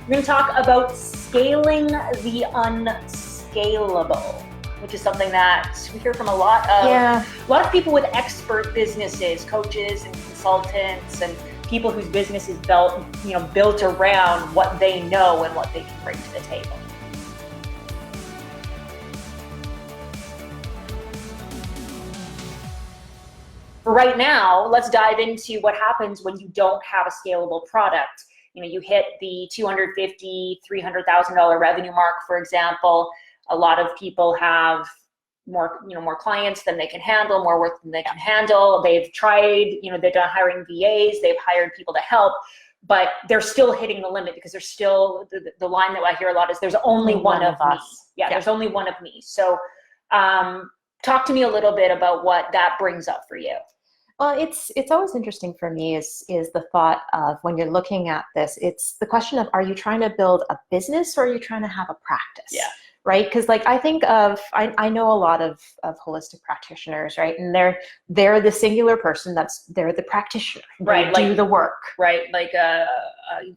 We're going to talk about scaling the unscalable, which is something that we hear from a lot of people with expert businesses, coaches and consultants, and people whose business is built around what they know and what they can bring to the table. Right now, let's dive into what happens when you don't have a scalable product. You hit the $250,000, $300,000 revenue mark, for example. A lot of people have more clients than they can handle, more work than they can handle. They've tried, they've done hiring VAs, they've hired people to help, but they're still hitting the limit because there's still the line that I hear a lot is there's only one of us. Yeah, there's only one of me. So talk to me a little bit about what that brings up for you. Well, it's always interesting for me is the thought of when you're looking at this, it's the question of, are you trying to build a business or are you trying to have a practice? Yeah. Right? Because I think I know a lot of holistic practitioners, right? And they're the singular person they're the practitioner. Right. They do the work. Right. Like I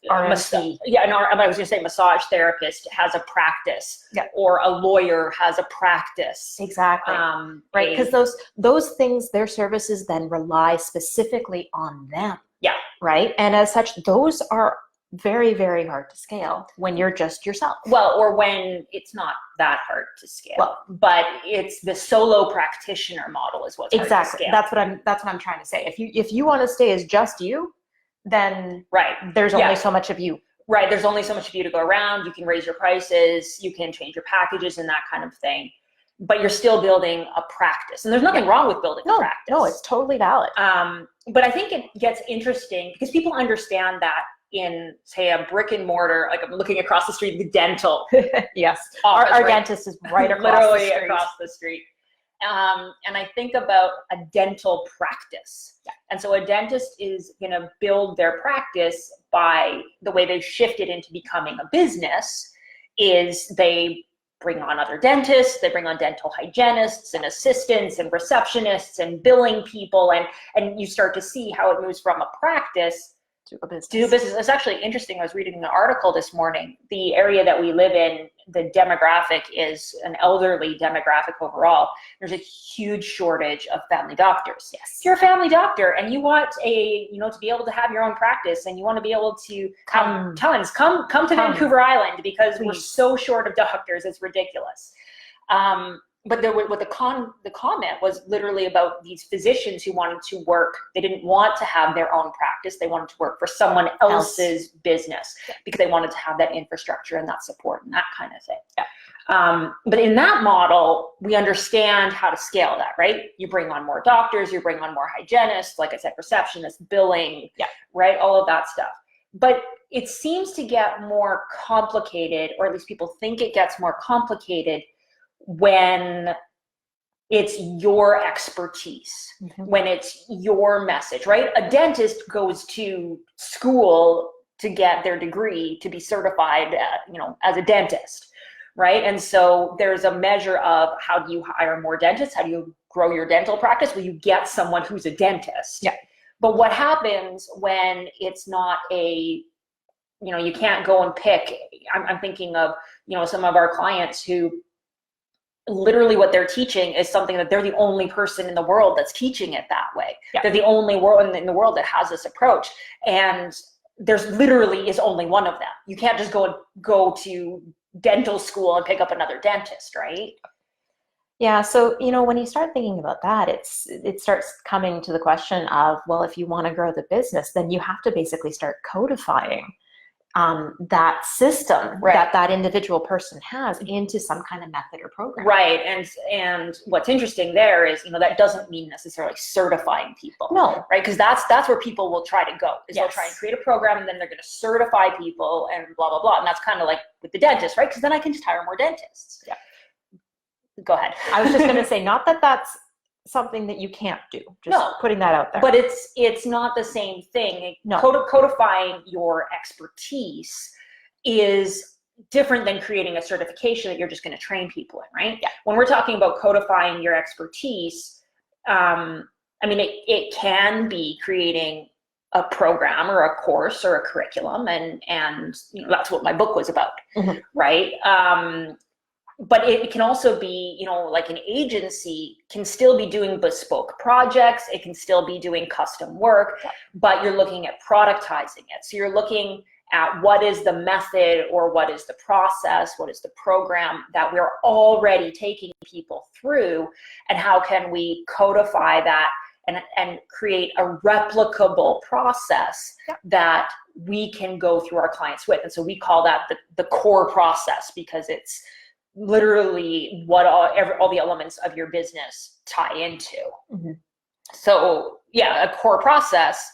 was going to say massage therapist has a practice, or a lawyer has a practice. Exactly. Right. Because those things, their services then rely specifically on them. Yeah. Right. And as such, those are very, very hard to scale when you're just yourself. Well, or when it's not that hard to scale. Well, but it's the solo practitioner model is what's hard to scale. That's what I'm trying to say. If you want to stay as just you, then there's only so much of you. Right. There's only so much of you to go around. You can raise your prices, you can change your packages and that kind of thing. But you're still building a practice. And there's nothing wrong with building a practice. No, it's totally valid. But I think it gets interesting because people understand that in, say, a brick and mortar, like I'm looking across the street, the dental. Yes. Our dentist is right literally across the street. And I think about a dental practice. Yeah. And so a dentist is going to build their practice by the way they've shifted into becoming a business is they bring on other dentists, they bring on dental hygienists and assistants and receptionists and billing people. And you start to see how it moves from a practice to a business. It's actually interesting. I was reading an article this morning. The area that we live in, the demographic is an elderly demographic overall. There's a huge shortage of family doctors. Yes. If you're a family doctor and you want to be able to have your own practice and you want to be able to come to Vancouver Island because we're so short of doctors, it's ridiculous. But the comment was literally about these physicians who wanted to work. They didn't want to have their own practice. They wanted to work for someone else's business because they wanted to have that infrastructure and that support and that kind of thing. Yeah. But in that model, we understand how to scale that, right? You bring on more doctors, you bring on more hygienists, like I said, receptionists, billing, right? All of that stuff. But it seems to get more complicated, or at least people think it gets more complicated when it's your expertise, when it's your message, right? A dentist goes to school to get their degree to be certified, as a dentist, right? And so there's a measure of how do you hire more dentists? How do you grow your dental practice? Well, you get someone who's a dentist. Yeah. But what happens when it's not you can't go and pick? I'm thinking of, some of our clients who literally what they're teaching is something that they're the only person in the world that's teaching it that way. Yeah. They're the only one in the world that has this approach. And there's literally is only one of them. You can't just go to dental school and pick up another dentist, right? Yeah. So, when you start thinking about that, it starts coming to the question of, well, if you want to grow the business, then you have to basically start codifying that system that individual person has into some kind of method or program. Right. And what's interesting there is, that doesn't mean necessarily certifying people. No. Right. Because that's where people will try to go. Is they'll try and create a program and then they're going to certify people and blah, blah, blah. And that's kind of like with the dentist, right? Because then I can just hire more dentists. Yeah. Go ahead. I was just going to say, not that that's something that you can't do. Just putting that out there. But it's not the same thing. No. Codifying your expertise is different than creating a certification that you're just going to train people in, right? Yeah. When we're talking about codifying your expertise, it can be creating a program or a course or a curriculum, and you know, that's what my book was about, right? But it can also be, you know, like an agency can still be doing bespoke projects. It can still be doing custom work, but you're looking at productizing it. So you're looking at what is the method or what is the process, what is the program that we're already taking people through, and how can we codify that and create a replicable process that we can go through our clients with. And so we call that the core process, because it's literally what all the elements of your business tie into. So yeah, a core process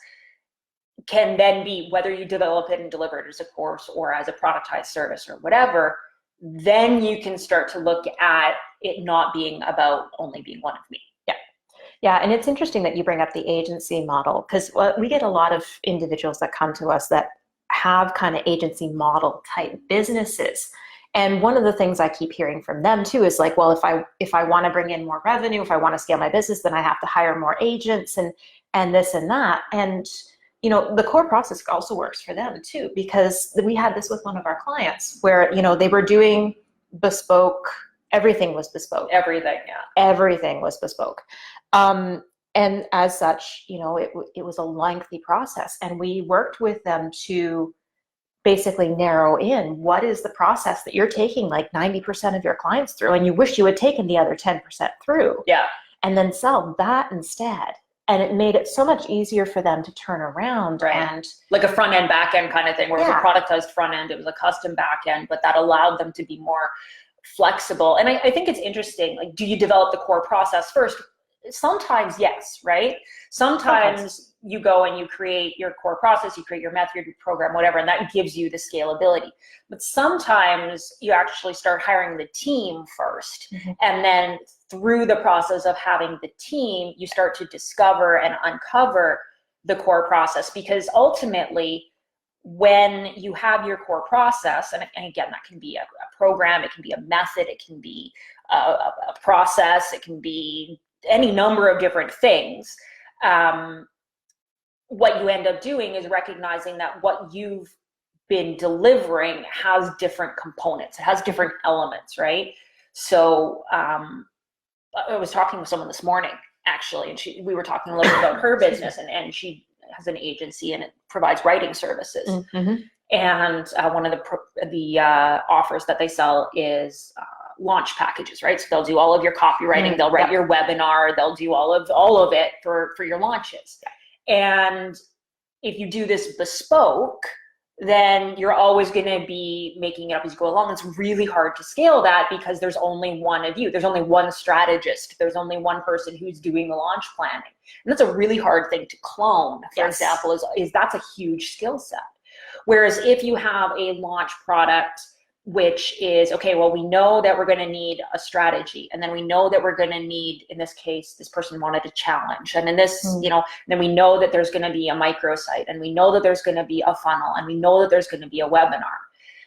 can then be, whether you develop it and deliver it as a course or as a productized service or whatever, then you can start to look at it not being about only being one of me. Yeah, and it's interesting that you bring up the agency model, because we get a lot of individuals that come to us that have kind of agency model type businesses. And one of the things I keep hearing from them too is like, well, if I want to bring in more revenue, if I want to scale my business, then I have to hire more agents and this and that. And you know, the core process also works for them too, because we had this with one of our clients where, you know, they were doing bespoke. Everything was bespoke. Everything was bespoke. And as such, you know, it was a lengthy process, and we worked with them to basically narrow in what is the process that you're taking like 90% of your clients through, and you wish you had taken the other 10% through. And then sell that instead. And it made it so much easier for them to turn around. And like a front end, back end kind of thing, where it was a productized front end, it was a custom back end, but that allowed them to be more flexible. And I think it's interesting, like, do you develop the core process first? Sometimes yes, right? Sometimes you go and you create your core process, you create your method, your program, whatever, and that gives you the scalability. But sometimes you actually start hiring the team first, and then through the process of having the team, you start to discover and uncover the core process. Because ultimately, when you have your core process, and again, that can be a program, it can be a method, it can be a process, it can be any number of different things. What you end up doing is recognizing that what you've been delivering has different components, it has different elements, right? So I was talking with someone this morning, actually, and we were talking a little bit about her business, and she has an agency and it provides writing services. And one of the offers that they sell is launch packages, right? So they'll do all of your copywriting, they'll write your webinar, they'll do all of it for your launches. And if you do this bespoke, then you're always going to be making it up as you go along. It's really hard to scale that because there's only one of you. There's only one strategist. There's only one person who's doing the launch planning. And that's a really hard thing to clone, for example, is that's a huge skill set. Whereas if you have a launch product, which is, okay, well, we know that we're going to need a strategy, and then we know that we're going to need, in this case, this person wanted a challenge, and in this, you know, then we know that there's going to be a microsite, and we know that there's going to be a funnel, and we know that there's going to be a webinar.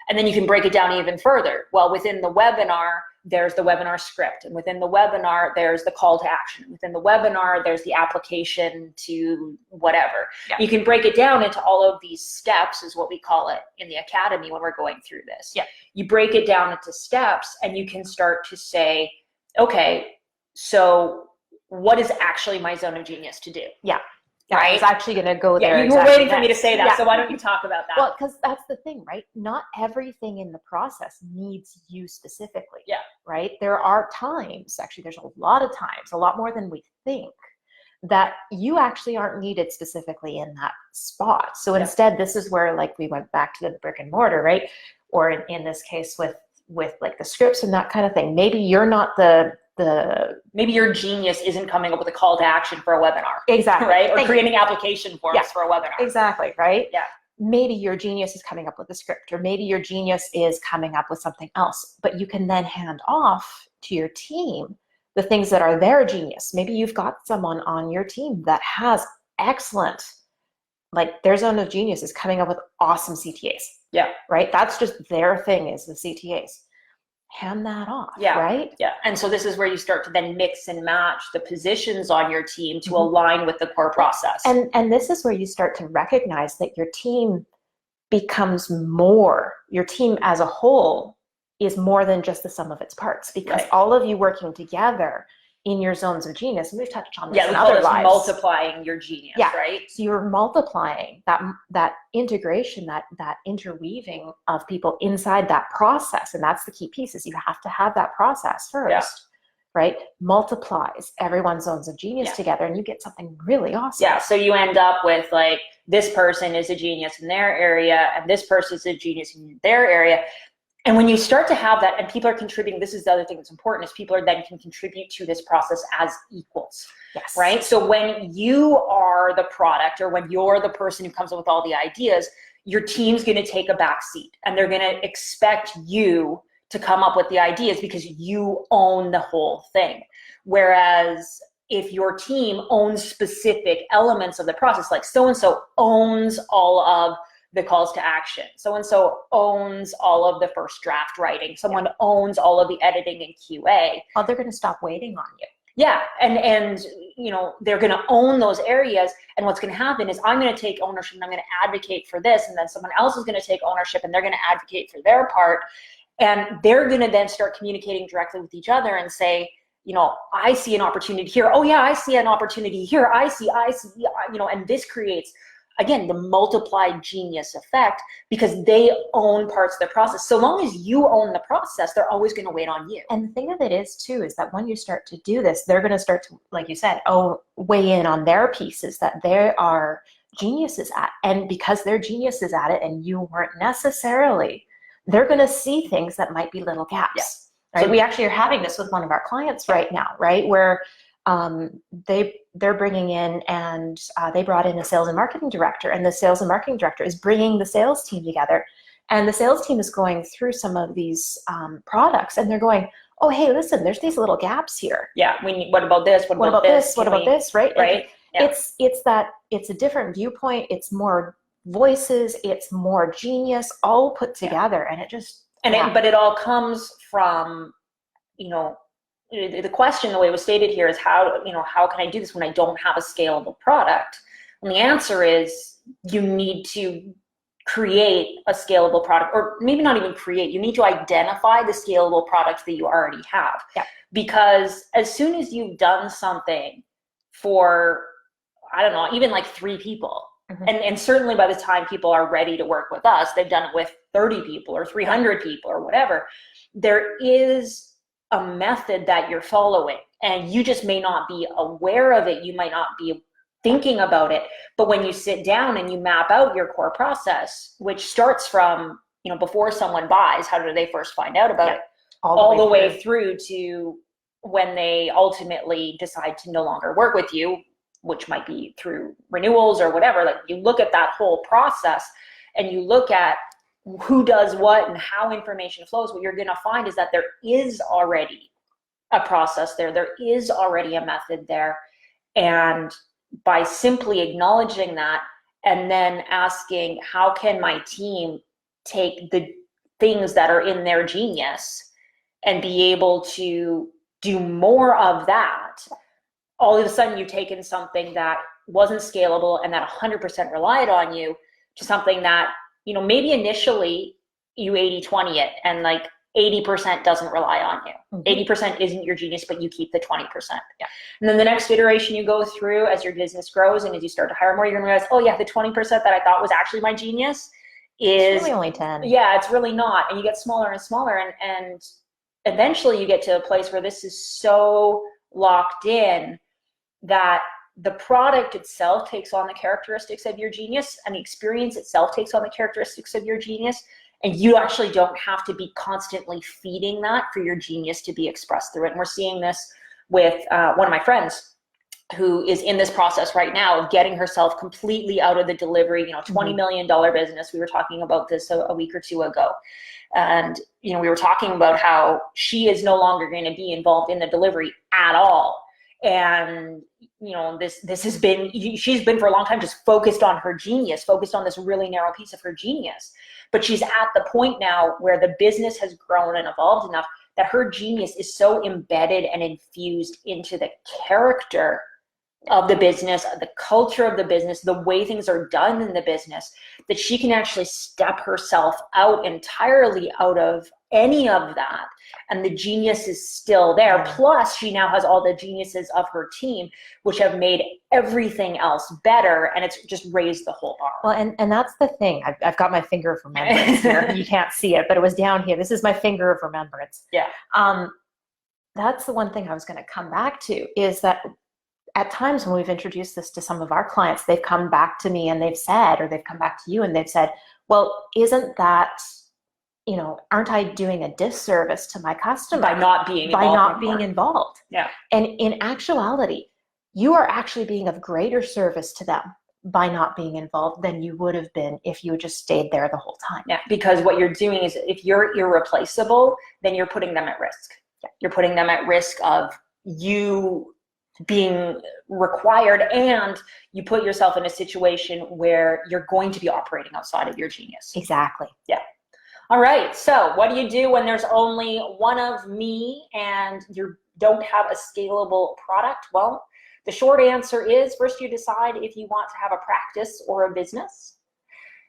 And then you can break it down even further. Well, within the webinar, there's the webinar script, and within the webinar, there's the call to action. Within the webinar, there's the application to whatever. You can break it down into all of these steps, is what we call it in the academy when we're going through this. You break it down into steps, and you can start to say, okay, so what is actually my zone of genius to do? Right? I was actually going to go there. You were waiting for me to say that, so why don't you talk about that? Well, because that's the thing, right? Not everything in the process needs you specifically. Right? There are times, actually, there's a lot of times, a lot more than we think, that you actually aren't needed specifically in that spot. So instead, this is where, like, we went back to the brick and mortar, right? Or in this case, with like the scripts and that kind of thing. Maybe you're not maybe your genius isn't coming up with a call to action for a webinar. Right? Or creating application forms for a webinar. Right? Maybe your genius is coming up with a script, or maybe your genius is coming up with something else, but you can then hand off to your team the things that are their genius. Maybe you've got someone on your team that has excellent, like, their zone of genius is coming up with awesome CTAs. Right? That's just their thing, is the CTAs. hand that off, yeah, right? Yeah. And so this is where you start to then mix and match the positions on your team to Mm-hmm. align with the core process. And this is where you start to recognize that your team becomes more, your team as a whole is more than just the sum of its parts, because all of you working together in your zones of genius, and we've touched on this in other lives. Multiplying your genius, right? So you're multiplying that integration, that interweaving of people inside that process, and that's the key piece, is you have to have that process first, right? Multiplies everyone's zones of genius together, and you get something really awesome. Yeah, so you end up with like, this person is a genius in their area, and this person is a genius in their area. And when you start to have that, and people are contributing, this is the other thing that's important, is people are then can contribute to this process as equals, right? So when you are the product, or when you're the person who comes up with all the ideas, your team's going to take a back seat, and they're going to expect you to come up with the ideas because you own the whole thing. Whereas if your team owns specific elements of the process, like so-and-so owns all of the calls to action, so-and-so owns all of the first draft writing, someone owns all of the editing and QA. Oh, they're going to stop waiting on you. Yeah, and you know, they're going to own those areas, and what's going to happen is I'm going to take ownership and I'm going to advocate for this, and then someone else is going to take ownership and they're going to advocate for their part, and they're going to then start communicating directly with each other and say, you know, I see an opportunity here. Oh yeah, I see an opportunity here. I see, you know, and this creates, again, the multiplied genius effect, because they own parts of the process. So long as you own the process, they're always going to wait on you. And the thing of it is too, is that when you start to do this, they're going to start to, like you said, weigh in on their pieces that they are geniuses at. And because they're geniuses at it and you weren't necessarily, they're going to see things that might be little gaps. Right? So we actually are having this with one of our clients right now, right? Where they're bringing in, and they brought in a sales and marketing director, and the sales and marketing director is bringing the sales team together, and the sales team is going through some of these products, and they're going, oh, hey, listen, there's these little gaps here. Yeah, what about this? What about this? What about this? Right? Right. It's a different viewpoint. It's more voices. It's more genius all put together, and it just but it all comes from, you know, the question, the way it was stated here, is how can I do this when I don't have a scalable product? And the answer is, you need to create a scalable product, or maybe not even create, you need to identify the scalable products that you already have. Yeah. Because as soon as you've done something for, I don't know, even like 3 people, and certainly by the time people are ready to work with us, they've done it with 30 people or 300 people or whatever, there is a method that you're following, and you just may not be aware of it. You might not be thinking about it, but when you sit down and you map out your core process, which starts from, you know, before someone buys, how do they first find out about it, all the way through to when they ultimately decide to no longer work with you, which might be through renewals or whatever. Like, you look at that whole process and you look at who does what and how information flows, what you're going to find is that there is already a process there. There is already a method there. And by simply acknowledging that, and then asking, how can my team take the things that are in their genius and be able to do more of that, all of a sudden you've taken something that wasn't scalable and that 100% relied on you to something that, you know, maybe initially you 80-20 it, and like 80% doesn't rely on you. 80% isn't your genius, but you keep the 20%. Yeah. And then the next iteration you go through as your business grows and as you start to hire more, you're gonna realize, oh yeah, the 20% that I thought was actually my genius is really only 10. Yeah, it's really not. And you get smaller and smaller, and eventually you get to a place where this is so locked in that the product itself takes on the characteristics of your genius, and the experience itself takes on the characteristics of your genius, and you actually don't have to be constantly feeding that for your genius to be expressed through it. And we're seeing this with one of my friends who is in this process right now of getting herself completely out of the delivery, you know, $20 million business. We were talking about this a week or 2 ago. And, you know, we were talking about how she is no longer going to be involved in the delivery at all. And, you know, she's been for a long time just focused on her genius, focused on this really narrow piece of her genius. But she's at the point now where the business has grown and evolved enough that her genius is so embedded and infused into the character of the business, the culture of the business, the way things are done in the business, that she can actually step herself out entirely out of any of that. And the genius is still there. Plus, she now has all the geniuses of her team, which have made everything else better. And it's just raised the whole bar. Well, and that's the thing. I've got my finger of remembrance here. You can't see it, but it was down here. This is my finger of remembrance. Yeah. That's the one thing I was going to come back to, is that at times when we've introduced this to some of our clients, they've come back to me and they've said, or they've come back to you and they've said, well, isn't that, aren't I doing a disservice to my customer by not being involved? Yeah. And in actuality, you are actually being of greater service to them by not being involved than you would have been if you had just stayed there the whole time. Yeah, because what you're doing is, if you're irreplaceable, then you're putting them at risk. Yeah. You're putting them at risk of you being required, and you put yourself in a situation where you're going to be operating outside of your genius. Exactly. Yeah. All right. So what do you do when there's only one of me and you don't have a scalable product? Well, the short answer is, first you decide if you want to have a practice or a business.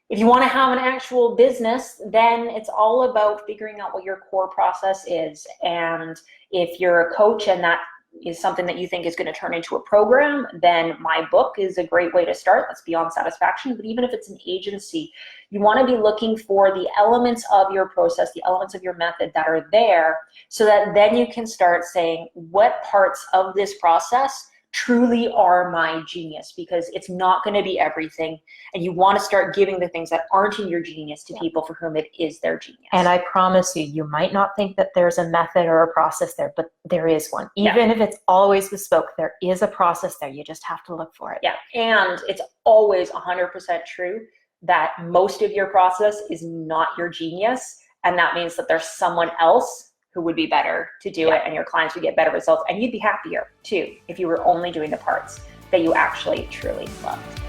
If you want to have an actual business, then it's all about figuring out what your core process is. And if you're a coach and that is something that you think is going to turn into a program, then my book is a great way to start. That's Beyond Satisfaction. But even if it's an agency, you want to be looking for the elements of your process, the elements of your method that are there, so that then you can start saying, what parts of this process truly are my genius, because it's not going to be everything. And you want to start giving the things that aren't in your genius to people for whom it is their genius. And I promise you, you might not think that there's a method or a process there, but there is one. Even if it's always bespoke, there is a process there. You just have to look for it. Yeah, and it's always 100% true that most of your process is not your genius. And that means that there's someone else who would be better to do it, and your clients would get better results, and you'd be happier too if you were only doing the parts that you actually truly loved.